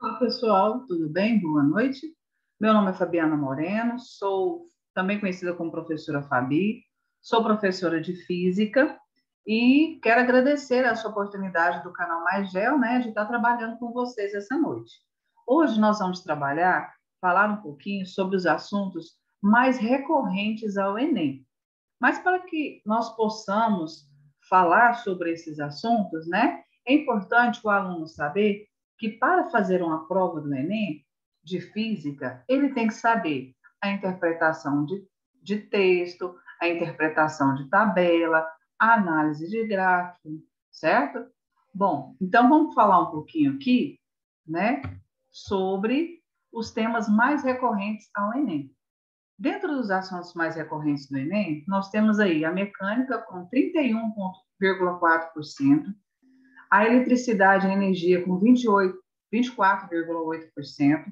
Olá, pessoal, tudo bem? Boa noite. Meu nome é Fabiana Moreno, sou também conhecida como professora Fabi, sou professora de Física e quero agradecer essa oportunidade do canal Mais Gel, né, de estar trabalhando com vocês essa noite. Hoje nós vamos falar um pouquinho sobre os assuntos mais recorrentes ao Enem. Mas para que nós possamos falar sobre esses assuntos, né, é importante o aluno saber que para fazer uma prova do Enem de física, ele tem que saber a interpretação de texto, a interpretação de tabela, a análise de gráfico, certo? Bom, então vamos falar um pouquinho aqui, né, sobre os temas mais recorrentes ao Enem. Dentro dos assuntos mais recorrentes do Enem, nós temos aí a mecânica com 31,4%, a eletricidade e energia com 24,8%,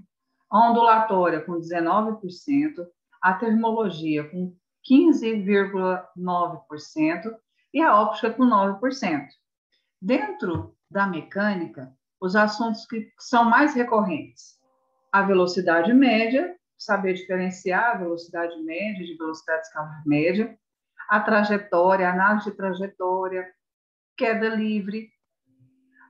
a ondulatória com 19%, a termologia com 15,9% e a óptica com 9%. Dentro da mecânica, os assuntos que são mais recorrentes, a velocidade média, saber diferenciar a velocidade média de velocidade escalar média, a trajetória, a análise de trajetória, queda livre.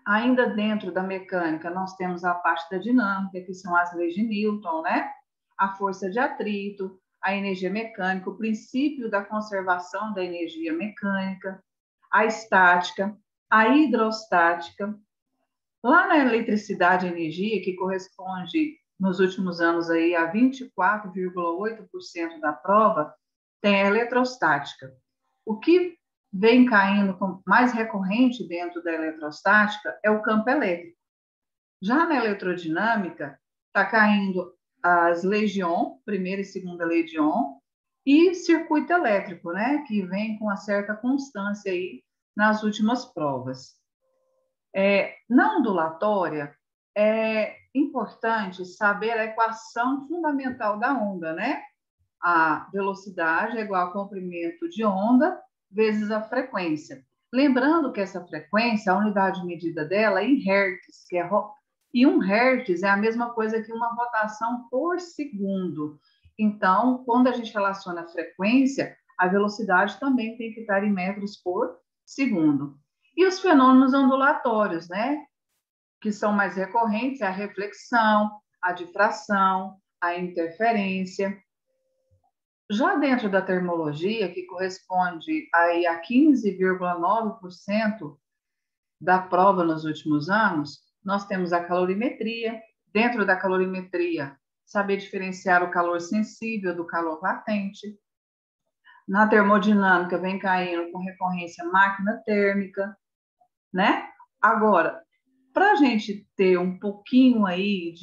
Ainda dentro da mecânica, nós temos a parte da dinâmica, que são as leis de Newton, né? A força de atrito, a energia mecânica, o princípio da conservação da energia mecânica, a estática, a hidrostática. Lá na eletricidade e energia, que corresponde nos últimos anos aí a 24,8% da prova, tem a eletrostática. O que vem caindo mais recorrente dentro da eletrostática é o campo elétrico. Já na eletrodinâmica, está caindo as leis de Ohm, primeira e segunda lei de Ohm, e circuito elétrico, né, que vem com uma certa constância aí nas últimas provas. Na ondulatória, é importante saber a equação fundamental da onda, né? A velocidade é igual ao comprimento de onda vezes a frequência. Lembrando que essa frequência, a unidade de medida dela é em hertz, e 1 hertz é a mesma coisa que uma rotação por segundo. Então, quando a gente relaciona a frequência, a velocidade também tem que estar em metros por segundo. E os fenômenos ondulatórios, né? Que são mais recorrentes, é a reflexão, a difração, a interferência. Já dentro da termologia, que corresponde aí a 15,9% da prova nos últimos anos, nós temos a calorimetria. Dentro da calorimetria, saber diferenciar o calor sensível do calor latente. Na termodinâmica, vem caindo com recorrência máquina térmica, né? Agora, para a gente ter um pouquinho aí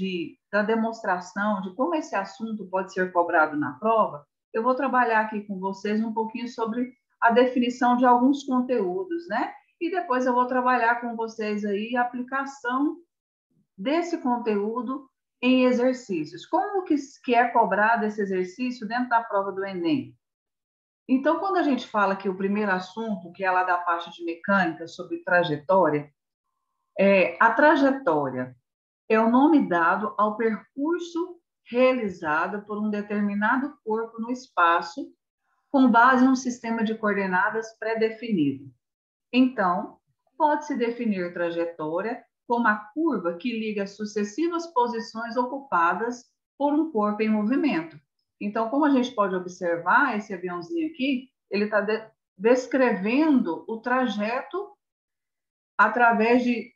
da demonstração de como esse assunto pode ser cobrado na prova, eu vou trabalhar aqui com vocês um pouquinho sobre a definição de alguns conteúdos, né? E depois eu vou trabalhar com vocês aí a aplicação desse conteúdo em exercícios. Como que é cobrado esse exercício dentro da prova do Enem? Então, quando a gente fala que o primeiro assunto, que é lá da parte de mecânica, sobre trajetória, a trajetória é o nome dado ao percurso realizado por um determinado corpo no espaço, com base em um sistema de coordenadas pré-definido. Então, pode-se definir trajetória como a curva que liga as sucessivas posições ocupadas por um corpo em movimento. Então, como a gente pode observar, esse aviãozinho aqui, ele está descrevendo o trajeto através de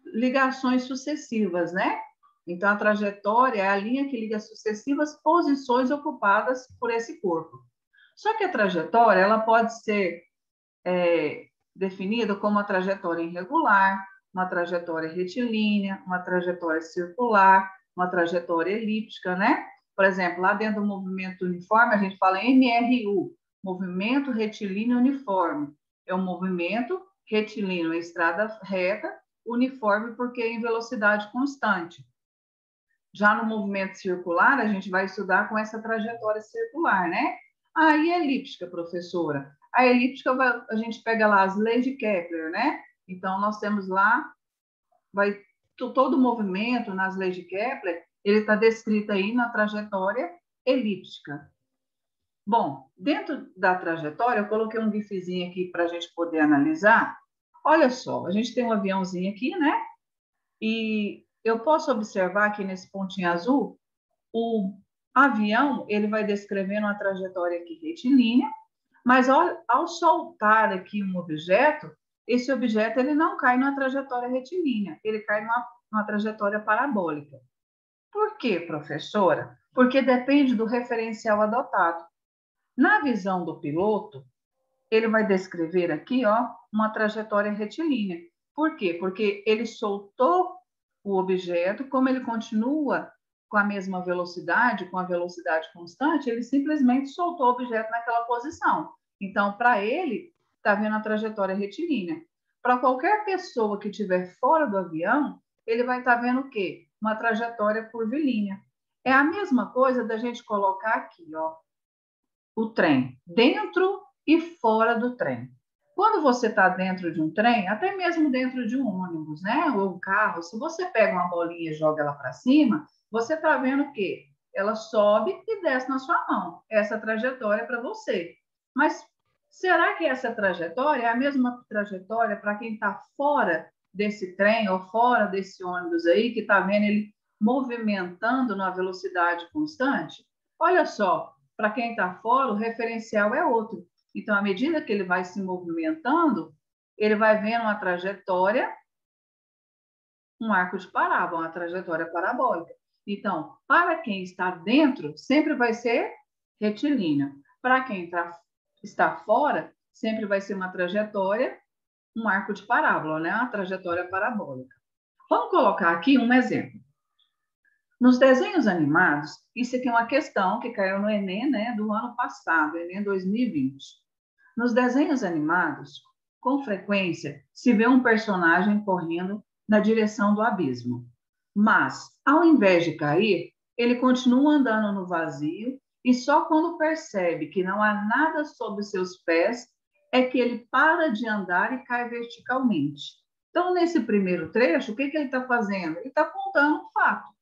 ligações sucessivas, né? Então, a trajetória é a linha que liga as sucessivas posições ocupadas por esse corpo. Só que a trajetória, ela pode ser definida como uma trajetória irregular, uma trajetória retilínea, uma trajetória circular, uma trajetória elíptica, né? Por exemplo, lá dentro do movimento uniforme, a gente fala MRU, movimento retilíneo uniforme. É um movimento retilíneo em estrada reta, uniforme porque é em velocidade constante. Já no movimento circular, a gente vai estudar com essa trajetória circular, né? Aí, elíptica, professora. A elíptica, a gente pega lá as leis de Kepler, né? Então, nós temos lá, vai todo movimento nas leis de Kepler, ele está descrito aí na trajetória elíptica. Bom, dentro da trajetória, eu coloquei um gifzinho aqui para a gente poder analisar. Olha só, a gente tem um aviãozinho aqui, né? E eu posso observar aqui nesse pontinho azul, o avião, ele vai descrevendo uma trajetória aqui retilínea, mas ao soltar aqui um objeto, esse objeto ele não cai numa trajetória retilínea, ele cai numa trajetória parabólica. Por quê, professora? Porque depende do referencial adotado. Na visão do piloto, ele vai descrever aqui, ó, uma trajetória retilínea. Por quê? Porque ele soltou o objeto, como ele continua com a mesma velocidade, com a velocidade constante, ele simplesmente soltou o objeto naquela posição. Então, para ele, está vendo a trajetória retilínea. Para qualquer pessoa que estiver fora do avião, ele vai estar vendo o quê? Uma trajetória curvilínea. É a mesma coisa da gente colocar aqui, ó, o trem, dentro e fora do trem. Quando você está dentro de um trem, até mesmo dentro de um ônibus, né, ou um carro, se você pega uma bolinha e joga ela para cima, você está vendo o quê? Ela sobe e desce na sua mão. Essa trajetória é para você. Mas será que essa trajetória é a mesma trajetória para quem está fora desse trem ou fora desse ônibus aí, que está vendo ele movimentando na velocidade constante? Olha só, para quem está fora, o referencial é outro. Então, à medida que ele vai se movimentando, ele vai vendo uma trajetória, um arco de parábola, uma trajetória parabólica. Então, para quem está dentro, sempre vai ser retilíneo. Para quem está fora, sempre vai ser uma trajetória, um arco de parábola, né? Uma trajetória parabólica. Vamos colocar aqui um exemplo. Nos desenhos animados, isso aqui é uma questão que caiu no Enem, né, do ano passado, Enem 2020. Nos desenhos animados, com frequência, se vê um personagem correndo na direção do abismo. Mas, ao invés de cair, ele continua andando no vazio e só quando percebe que não há nada sob seus pés é que ele para de andar e cai verticalmente. Então, nesse primeiro trecho, o que ele está fazendo? Ele está contando um fato.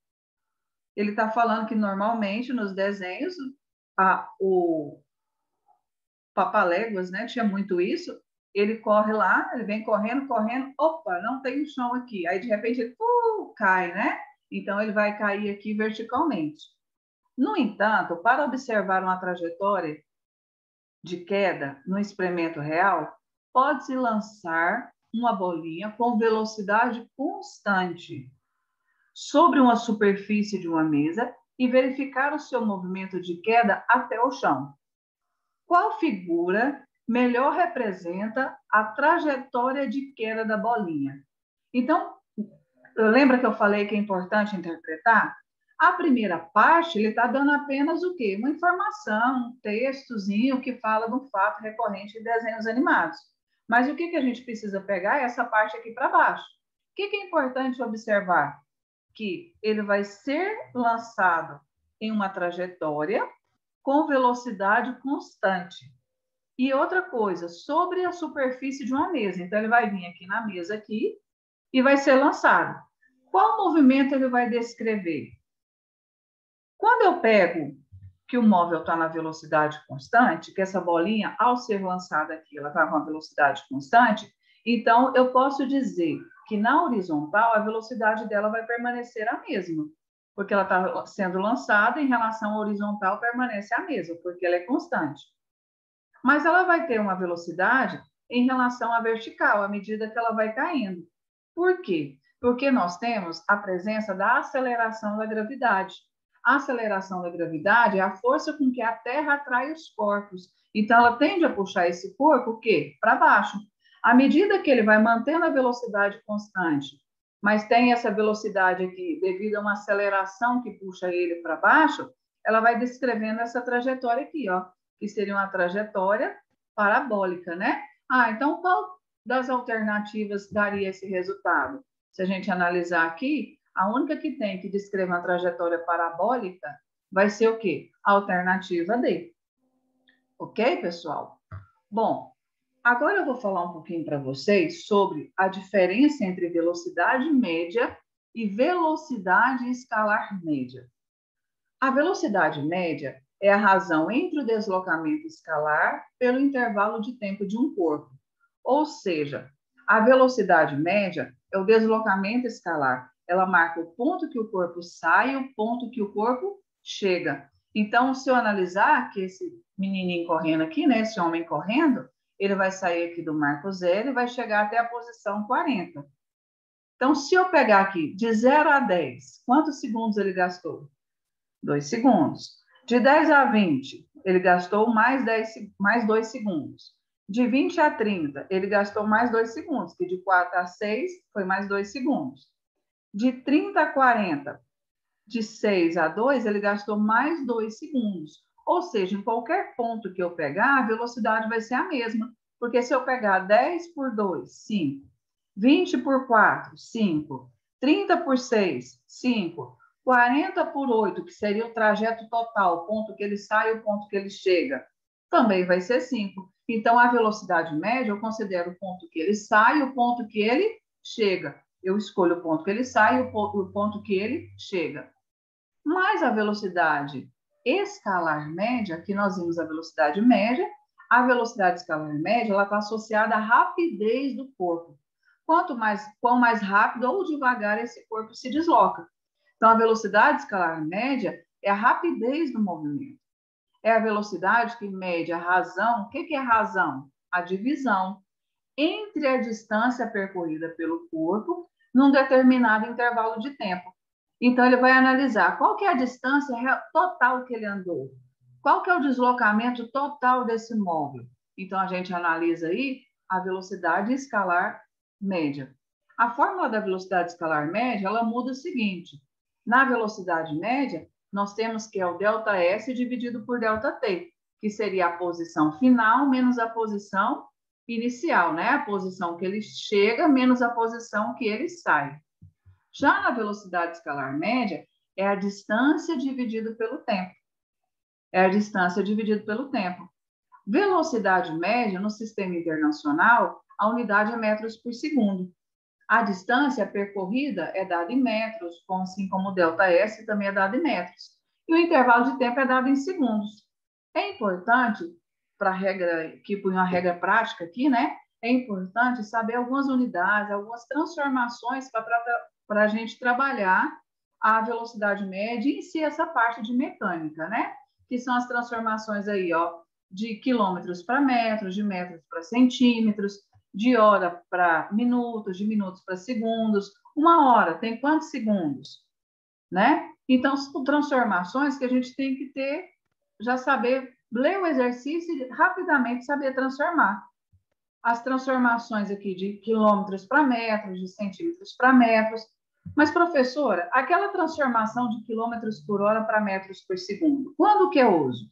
Ele está falando que normalmente nos desenhos o Papaléguas, né, tinha muito isso. Ele corre lá, ele vem correndo, correndo, opa, não tem um chão aqui. Aí de repente ele cai, né? Então ele vai cair aqui verticalmente. No entanto, para observar uma trajetória de queda no experimento real, pode-se lançar uma bolinha com velocidade constante sobre uma superfície de uma mesa e verificar o seu movimento de queda até o chão. Qual figura melhor representa a trajetória de queda da bolinha? Então, lembra que eu falei que é importante interpretar? A primeira parte, ele está dando apenas o quê? Uma informação, um textozinho que fala de um fato recorrente em desenhos animados. Mas o que a gente precisa pegar é essa parte aqui para baixo. O que é importante observar? Que ele vai ser lançado em uma trajetória com velocidade constante. E outra coisa, sobre a superfície de uma mesa. Então, ele vai vir aqui na mesa aqui e vai ser lançado. Qual movimento ele vai descrever? Quando eu pego que o móvel está na velocidade constante, que essa bolinha, ao ser lançada aqui, ela está com uma velocidade constante, então eu posso dizer que na horizontal a velocidade dela vai permanecer a mesma, porque ela está sendo lançada em relação à horizontal permanece a mesma, porque ela é constante. Mas ela vai ter uma velocidade em relação à vertical, à medida que ela vai caindo. Por quê? Porque nós temos a presença da aceleração da gravidade. A aceleração da gravidade é a força com que a Terra atrai os corpos. Então, ela tende a puxar esse corpo o quê? Para baixo. À medida que ele vai mantendo a velocidade constante, mas tem essa velocidade aqui, devido a uma aceleração que puxa ele para baixo, ela vai descrevendo essa trajetória aqui, ó, que seria uma trajetória parabólica, né? Então qual das alternativas daria esse resultado? Se a gente analisar aqui, a única que tem que descrever uma trajetória parabólica vai ser o quê? A alternativa D. Ok, pessoal? Bom, agora eu vou falar um pouquinho para vocês sobre a diferença entre velocidade média e velocidade escalar média. A velocidade média é a razão entre o deslocamento escalar pelo intervalo de tempo de um corpo. Ou seja, a velocidade média é o deslocamento escalar. Ela marca o ponto que o corpo sai e o ponto que o corpo chega. Então, se eu analisar que esse menininho correndo aqui, né, esse homem correndo, ele vai sair aqui do marco zero e vai chegar até a posição 40. Então, se eu pegar aqui de 0 a 10, quantos segundos ele gastou? 2 segundos. De 10 a 20, ele gastou mais 2 segundos. De 20 a 30, ele gastou mais 2 segundos, que de 4 a 6 foi mais 2 segundos. De 30 a 40, de 6 a 2, ele gastou mais 2 segundos. Ou seja, em qualquer ponto que eu pegar, a velocidade vai ser a mesma. Porque se eu pegar 10 por 2, 5. 20 por 4, 5. 30 por 6, 5. 40 por 8, que seria o trajeto total, o ponto que ele sai e o ponto que ele chega, também vai ser 5. Então, a velocidade média, eu considero o ponto que ele sai e o ponto que ele chega. Eu escolho o ponto que ele sai e o ponto que ele chega. Mas a velocidade escalar média, que nós vimos a velocidade média escalar média, ela está associada à rapidez do corpo. Quão mais rápido ou devagar esse corpo se desloca. Então, a velocidade escalar média é a rapidez do movimento. É a velocidade que mede a razão. O que é a razão? A divisão entre a distância percorrida pelo corpo num determinado intervalo de tempo. Então, ele vai analisar qual que é a distância total que ele andou, qual que é o deslocamento total desse móvel. Então, a gente analisa aí a velocidade escalar média. A fórmula da velocidade escalar média, ela muda o seguinte. Na velocidade média, nós temos que é o ΔS dividido por ΔT, que seria a posição final menos a posição inicial, né? A posição que ele chega menos a posição que ele sai. Já na velocidade escalar média, é a distância dividido pelo tempo. É a distância dividido pelo tempo. Velocidade média, no sistema internacional, a unidade é metros por segundo. A distância percorrida é dada em metros, assim como o ΔS também é dado em metros. E o intervalo de tempo é dado em segundos. É importante, para regra, que por uma regra prática aqui, né? É importante saber algumas unidades, algumas transformações para a gente trabalhar a velocidade média e em si essa parte de mecânica, né? Que são as transformações aí, ó, de quilômetros para metros, de metros para centímetros, de hora para minutos, de minutos para segundos. Uma hora tem quantos segundos? Né? Então, são transformações que a gente tem que ter, já saber, ler o exercício e rapidamente saber transformar. As transformações aqui de quilômetros para metros, de centímetros para metros. Mas, professora, aquela transformação de quilômetros por hora para metros por segundo, quando que eu uso?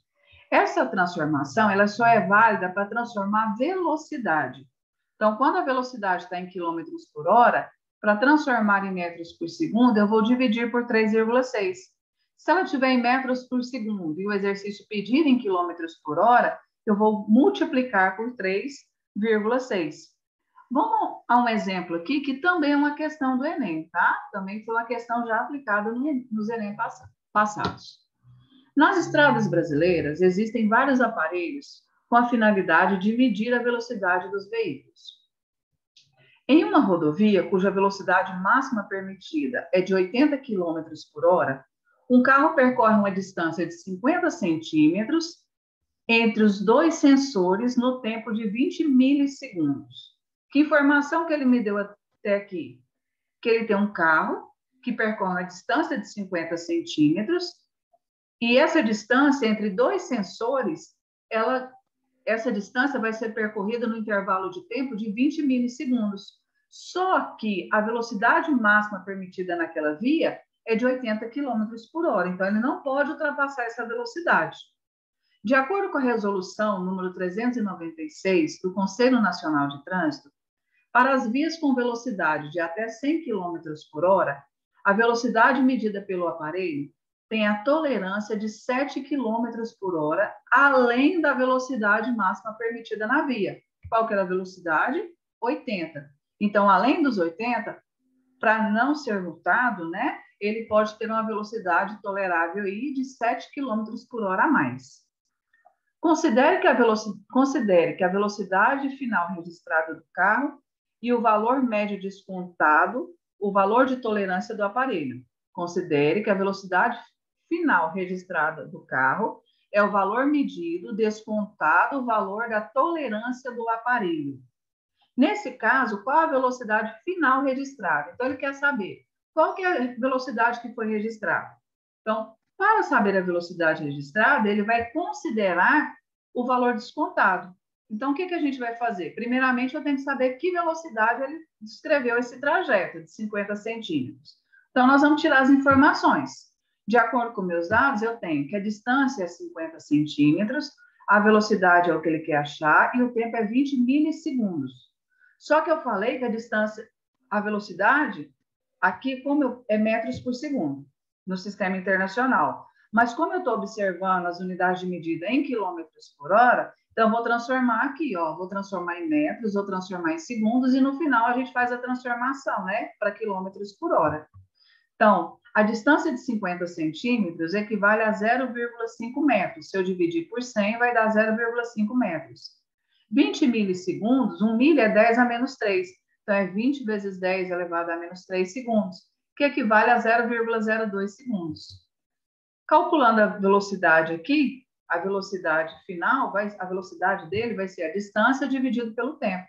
Essa transformação, ela só é válida para transformar velocidade. Então, quando a velocidade está em quilômetros por hora, para transformar em metros por segundo, eu vou dividir por 3,6. Se ela estiver em metros por segundo e o exercício pedir em quilômetros por hora, eu vou multiplicar por 3,6. Vamos a um exemplo aqui, que também é uma questão do Enem, tá? Também foi uma questão já aplicada nos Enem passados. Nas estradas brasileiras, existem vários aparelhos com a finalidade de medir a velocidade dos veículos. Em uma rodovia cuja velocidade máxima permitida é de 80 km por hora, um carro percorre uma distância de 50 centímetros entre os dois sensores no tempo de 20 milissegundos. Que informação que ele me deu até aqui? Que ele tem um carro que percorre uma distância de 50 centímetros e essa distância entre dois sensores, essa distância vai ser percorrida no intervalo de tempo de 20 milissegundos. Só que a velocidade máxima permitida naquela via é de 80 km por hora, então ele não pode ultrapassar essa velocidade. De acordo com a resolução número 396 do Conselho Nacional de Trânsito, para as vias com velocidade de até 100 km por hora, a velocidade medida pelo aparelho tem a tolerância de 7 km por hora, além da velocidade máxima permitida na via. Qual que era a velocidade? 80. Então, além dos 80, para não ser multado, né, ele pode ter uma velocidade tolerável aí de 7 km por hora a mais. Considere que a velocidade final registrada do carro e o valor médio descontado, o valor de tolerância do aparelho. Considere que a velocidade final registrada do carro é o valor medido descontado o valor da tolerância do aparelho. Nesse caso, qual a velocidade final registrada? Então, ele quer saber qual que é a velocidade que foi registrada. Então, para saber a velocidade registrada, ele vai considerar o valor descontado. Então, o que a gente vai fazer? Primeiramente, eu tenho que saber que velocidade ele descreveu esse trajeto, de 50 centímetros. Então, nós vamos tirar as informações. De acordo com meus dados, eu tenho que a distância é 50 centímetros, a velocidade é o que ele quer achar e o tempo é 20 milissegundos. Só que eu falei que a distância, a velocidade, aqui como é metros por segundo, no sistema internacional. Mas como eu estou observando as unidades de medida em quilômetros por hora, então vou transformar aqui, ó, vou transformar em metros, vou transformar em segundos, e no final a gente faz a transformação, né, para quilômetros por hora. Então, a distância de 50 centímetros equivale a 0,5 metros. Se eu dividir por 100, vai dar 0,5 metros. 20 milissegundos, 1 milha é 10 a menos 3. Então, é 20 vezes 10 elevado a menos 3 segundos, que equivale a 0,02 segundos. Calculando a velocidade aqui, a velocidade final, a velocidade dele vai ser a distância dividido pelo tempo.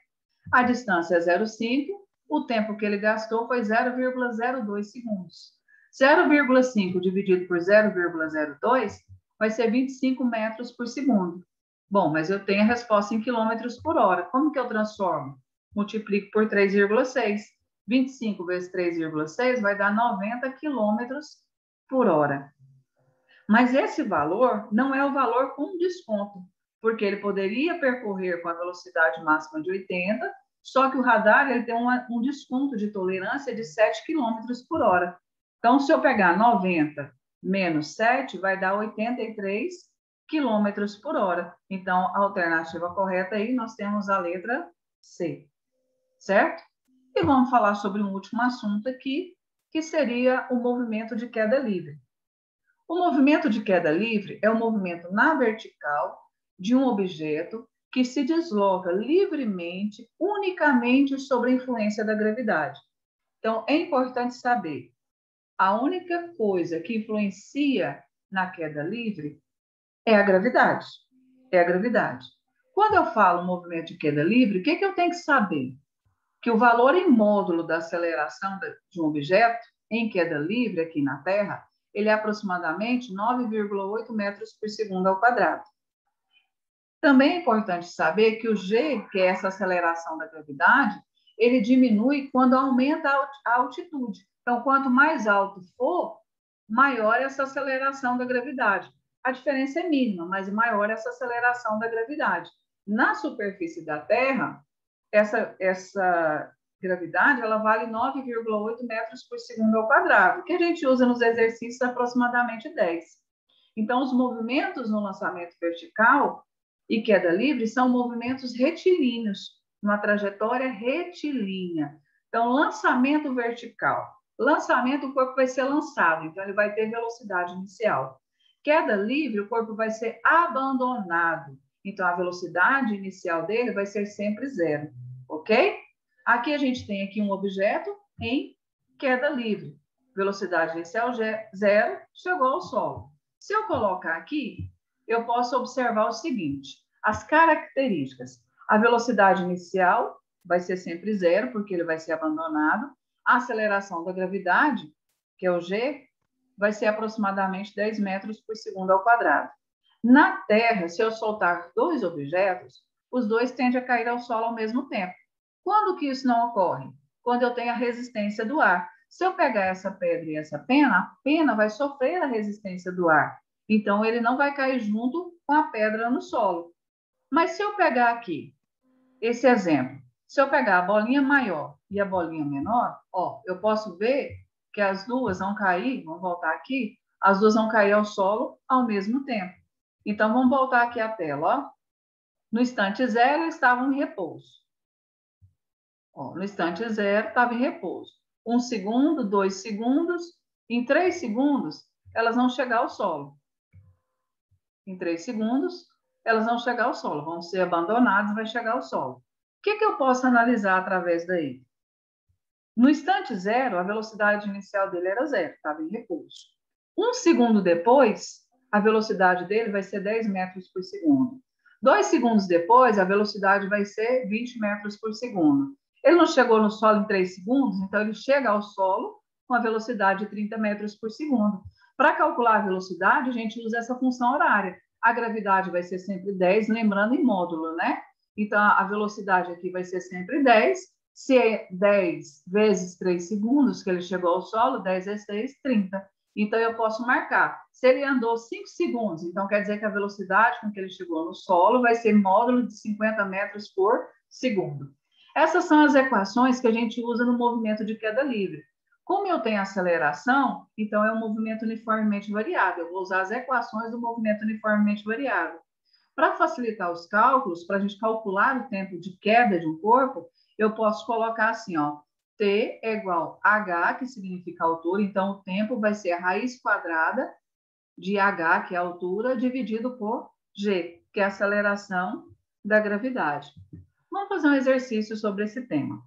A distância é 0,5, o tempo que ele gastou foi 0,02 segundos. 0,5 dividido por 0,02 vai ser 25 metros por segundo. Bom, mas eu tenho a resposta em quilômetros por hora. Como que eu transformo? Multiplico por 3,6. 25 vezes 3,6 vai dar 90 quilômetros por hora. Mas esse valor não é o valor com desconto, porque ele poderia percorrer com a velocidade máxima de 80, só que o radar ele tem um desconto de tolerância de 7 km por hora. Então, se eu pegar 90 menos 7, vai dar 83 km por hora. Então, a alternativa correta aí, nós temos a letra C, certo? E vamos falar sobre um último assunto aqui, que seria o movimento de queda livre. O movimento de queda livre é o movimento na vertical de um objeto que se desloca livremente, unicamente sob a influência da gravidade. Então, é importante saber, a única coisa que influencia na queda livre é a gravidade. É a gravidade. Quando eu falo movimento de queda livre, o que eu tenho que saber? Que o valor em módulo da aceleração de um objeto em queda livre aqui na Terra, ele é aproximadamente 9,8 metros por segundo ao quadrado. Também é importante saber que o G, que é essa aceleração da gravidade, ele diminui quando aumenta a altitude. Então, quanto mais alto for, maior essa aceleração da gravidade. A diferença é mínima, mas maior essa aceleração da gravidade. Na superfície da Terra, essa gravidade ela vale 9,8 metros por segundo ao quadrado, que a gente usa nos exercícios aproximadamente 10. Então, os movimentos no lançamento vertical e queda livre são movimentos retilíneos, numa trajetória retilínea. Então, lançamento vertical. Lançamento, o corpo vai ser lançado, então ele vai ter velocidade inicial. Queda livre, o corpo vai ser abandonado. Então, a velocidade inicial dele vai ser sempre zero, ok? Aqui a gente tem aqui um objeto em queda livre. Velocidade inicial zero, chegou ao solo. Se eu colocar aqui, eu posso observar o seguinte, as características. A velocidade inicial vai ser sempre zero, porque ele vai ser abandonado. A aceleração da gravidade, que é o G, vai ser aproximadamente 10 metros por segundo ao quadrado. Na Terra, se eu soltar dois objetos, os dois tendem a cair ao solo ao mesmo tempo. Quando que isso não ocorre? Quando eu tenho a resistência do ar. Se eu pegar essa pedra e essa pena, a pena vai sofrer a resistência do ar. Então, ele não vai cair junto com a pedra no solo. Mas se eu pegar aqui, esse exemplo, se eu pegar a bolinha maior e a bolinha menor, ó, eu posso ver que as duas vão cair, vamos voltar aqui, as duas vão cair ao solo ao mesmo tempo. Então, vamos voltar aqui à tela, ó. No instante zero, estavam em repouso. Ó, no instante zero, estava em repouso. 1 segundo, 2 segundos, em 3 segundos, elas vão chegar ao solo. Em 3 segundos, elas vão chegar ao solo, vão ser abandonadas e vai chegar ao solo. O que eu posso analisar através daí? No instante zero, a velocidade inicial dele era zero, estava em repouso. 1 segundo depois, a velocidade dele vai ser 10 metros por segundo. 2 segundos depois, a velocidade vai ser 20 metros por segundo. Ele não chegou no solo em 3 segundos, então ele chega ao solo com a velocidade de 30 metros por segundo. Para calcular a velocidade, a gente usa essa função horária. A gravidade vai ser sempre 10, lembrando em módulo, né? Então, a velocidade aqui vai ser sempre 10. Se é 10 vezes 3 segundos que ele chegou ao solo, 10 vezes 3, 30. Então, eu posso marcar. Se ele andou 5 segundos, então quer dizer que a velocidade com que ele chegou no solo vai ser módulo de 50 metros por segundo. Essas são as equações que a gente usa no movimento de queda livre. Como eu tenho aceleração, então é um movimento uniformemente variável. Eu vou usar as equações do movimento uniformemente variável. Para facilitar os cálculos, para a gente calcular o tempo de queda de um corpo, eu posso colocar assim, ó, T é igual a H, que significa altura, então o tempo vai ser a raiz quadrada de H, que é a altura, dividido por G, que é a aceleração da gravidade. Vamos fazer um exercício sobre esse tema.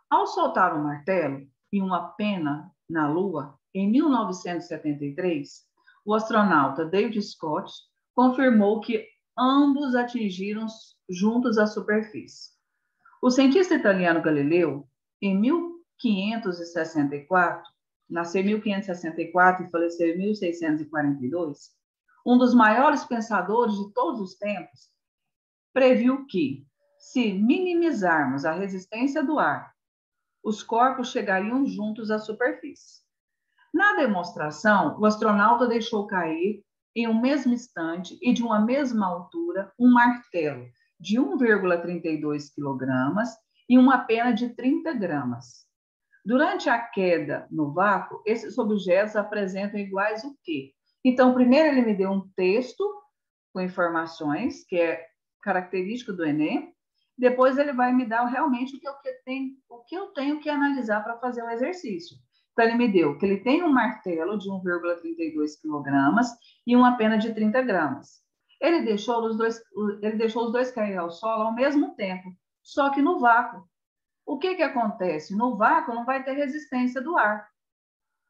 Ao soltar um martelo e uma pena na Lua, em 1973, o astronauta David Scott confirmou que ambos atingiram juntos a superfície. O cientista italiano Galileu, em 1564, nasceu em 1564 e faleceu em 1642, um dos maiores pensadores de todos os tempos, previu que, se minimizarmos a resistência do ar, os corpos chegariam juntos à superfície. Na demonstração, o astronauta deixou cair, em um mesmo instante e de uma mesma altura, um martelo de 1,32 kg e uma pena de 30 gramas. Durante a queda no vácuo, esses objetos apresentam iguais o quê? Então, primeiro ele me deu um texto com informações, que é característico do Enem. Depois ele vai me dar realmente o que eu tenho que analisar para fazer o exercício. Então, ele me deu que ele tem um martelo de 1,32 kg e uma pena de 30 gramas. Ele deixou os dois cair ao solo ao mesmo tempo, só que no vácuo. O que acontece? No vácuo não vai ter resistência do ar.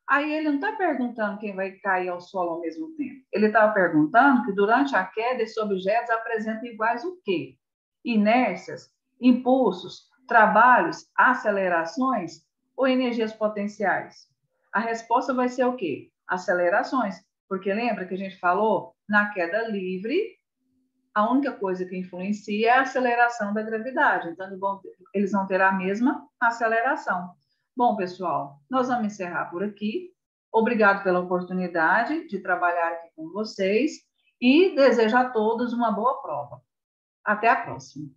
Aí ele não está perguntando quem vai cair ao solo ao mesmo tempo. Ele está perguntando que durante a queda esses objetos apresentam iguais o quê? Inércias, impulsos, trabalhos, acelerações ou energias potenciais? A resposta vai ser o quê? Acelerações. Porque lembra que a gente falou? Na queda livre, a única coisa que influencia é a aceleração da gravidade. Então, eles vão ter a mesma aceleração. Bom, pessoal, nós vamos encerrar por aqui. Obrigado pela oportunidade de trabalhar aqui com vocês e desejo a todos uma boa prova. Até a próxima.